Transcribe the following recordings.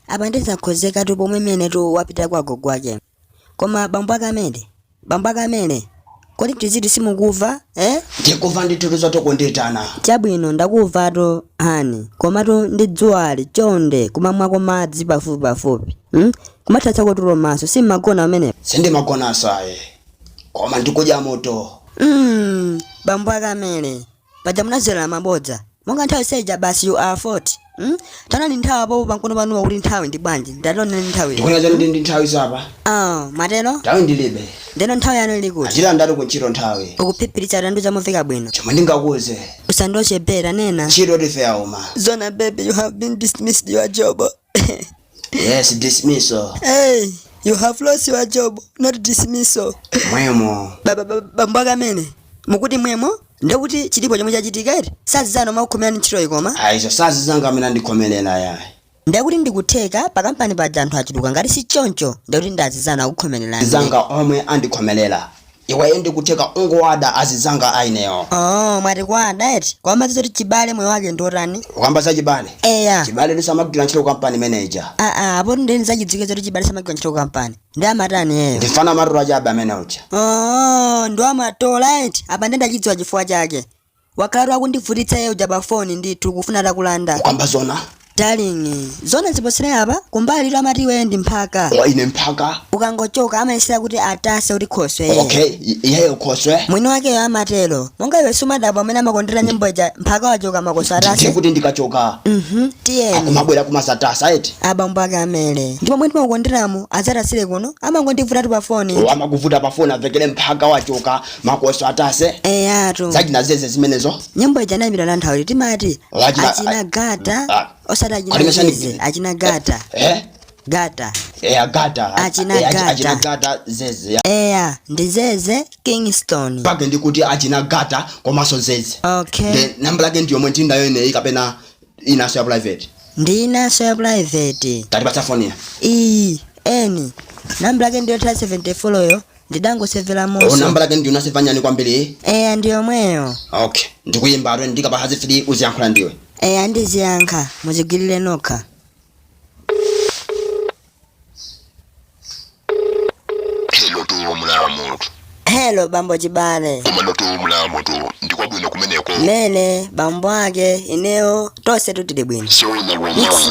Abandeza kozeka tu pomwe mene tu wapita kwa gogo wake. Koma bambo akamene. Kodi tizidi simukuva, Ndikuva ndituruza tokondetana. Chabwino ndakuva to hani. Koma to ndidzuwali chonde kumamwako madzi pafupi. Kumathatsa kotulo maso simagona amene. Sindi magona asaye. Koma ndikuja moto. Bambo akamene. Paja munazera mabodza. Monga nthawi seja basi you are 40. Tana ni nthawi apo pankono panu kuti nthawi ndi bwanji. Ndatona ni nthawi. Ndikuona ndi nthawi zapa. Matelo? Nthawi ndilibe. Ndeno nthawi yanu ili kuti. Achira ndali kuchiro nthawi. Ukuphiphilitsa tandu chamuveka bwino. Chomwe ndingakuze. Usandochepera nena. Chiro life oma. Zona baby, you have been dismissed your job. Yes, dismissal. Hey, you have lost your job, not dismissal. Mwemo. Bambo akamene. Mukuti mwemo? Ndekuti chilipo chomwe chachitika eti sazizano makukhomera ni ntchito ikoma. Aizo sazizanga amene ndikhomelela yayi. Ndekuti ndikutheka pakampani paja anthu achituka ngati si choncho ndekuti ndazizana akukhomerera. Zanga omwe andikhomelela. Iwe ndikutheka ungowada azizanga aineyo. Mwati kwada eti kwamba zoti Chibale moyo wake ndotani. Ukamba za Chibale? Eya. Chibale lisamagwira ntchito company manager. Apo ndeni zachidzike zoti Chibale samagwira ntchito company. Ndi amatani yeyo. Ndifana marura chabe amene ucha. Ndo amatola eti apa ndendachidziwa chifukwa chake. Wakati wakundivutitsa yeyo pa phone ndithu kufuna takulanda. Ukamba zona? Darling, zona ziposere apa kumbali lwa mati wendi mpaka. Ine mpaka. Ukangochoka amayesera kuti atase kuti khoswe. Okay, iye khoswe. Mwini wake yo amatelo. Monga iwe sumadabo amene amakondera nyimbo ija mpaka wachoka makoso atase. Ndikuti ndikachoka. Tiyeni. Akumabwera kumasatasa eti. Abambo akamele. Ndipo mwini makonderamo azatasire kuno amangondivuta tu pa phone. Amakuvuta pa phone avekele mpaka wachoka makoso atase. Eyatu. Zachina zeze zimenezo. Nyimbo ija nayimbira na nthawi timati achina gata. Osada achina gata. Gata. Gata. Achina gata zeze. Ndi zeze Kingston. Pake ndikuti achina gata komaso zeze. Okay. The number lake ndiyo mwe ndayo ine ikapena inaso ya private. Ndi inaso ya private. Tatipatsa phone ya. Eni. Number lake ndiyo 74 yo. Ndidango severa moso. Number lake ndiyo nasefanyani kwambiri. Ndiyo mweyo. Okay. Ndikuyimba ro ndikapa hazi fili uziyankhula ndiwe. Ndiziyankha muzigilire nokha. Hello tu mulamu. Hello bambo Chibale. Komando tu mulamu tu ndikwabwino kumeneko. Lele bambo ake ineo tose tutili bwino. Nisi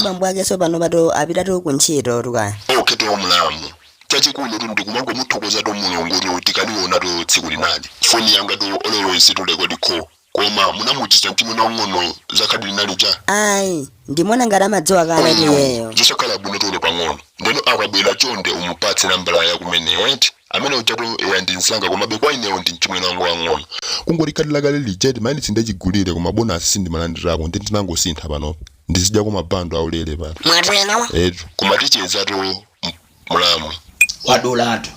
bambo ake so pano pato apita tu kuntchito tukaya. Okay tu mulamu. Chachikulu tu ndikumango muthokoza to mulungu tikaliona to tsiku linali. Phone yanga tu always tuleko dikho. Koma munamuchisa mtimu na ngono zakadi linalija. Ndimona ngati amadziwa kale iyeyo. Zisakhala bwino tole pang'ono. Ndeno akabwera chonde umupatse nambala ya kumene eti. Amene uchatu yandinzanga koma bekwa ineyo ndi mchimwe nango wang'ono. Kungoti kadi lakale lijeti mani sindachigulire koma bonus sindimalandirako ndi ndinangosintha panopo. Ndizidya kwa mabando aulere pano. Mwatena? Koma ticheza to mulamu. Wadolatu.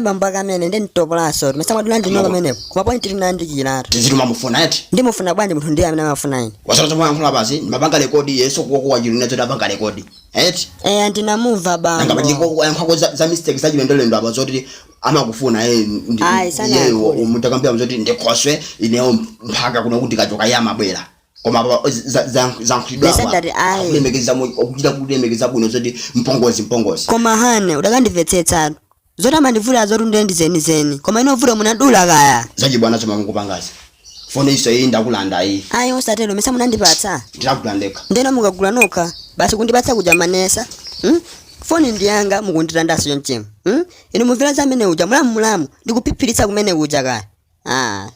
Bambo akamene ndi ntopolaso. Mesamadula ndinyo pamenepo. Koma point tinandikiratu. Tizituma mufuna eti. Ndimufuna bwanji munthu ndiye amene amafuna ine. Wasalaza mwankhula basi, mabanga rekodi yeso kuko wajulina zota banga rekodi. Eti. Ndinamuva bambo. Ngaba ndiko yankhako za mistakes zachilendolendo apa zoti amakufuna yeyo umutakambia zoti ndikhoswe ineyo mpaka kuno kuti kachoka yamabwera. Koma zankhulidwa apa. Kulemekeza bwino zoti mpongozi. Koma hane udakandimvetsetsa. Zota mandivula zoti ndendi zeni. Koma inovula munadula kaya. Zaji bwana choma kukupangaza. Phone iso iyi ndakulanda iyi. Osatelo mesa munandipatsa. Ndirakulandeka. Ndeno mukagula nokha. Basi kundipatsa kuja manesa. Phone ndiyanga mukundilandaso yonchemu. Inu muvira zamene uja mulamu ndikuphiphiritsa kumene uja kaya.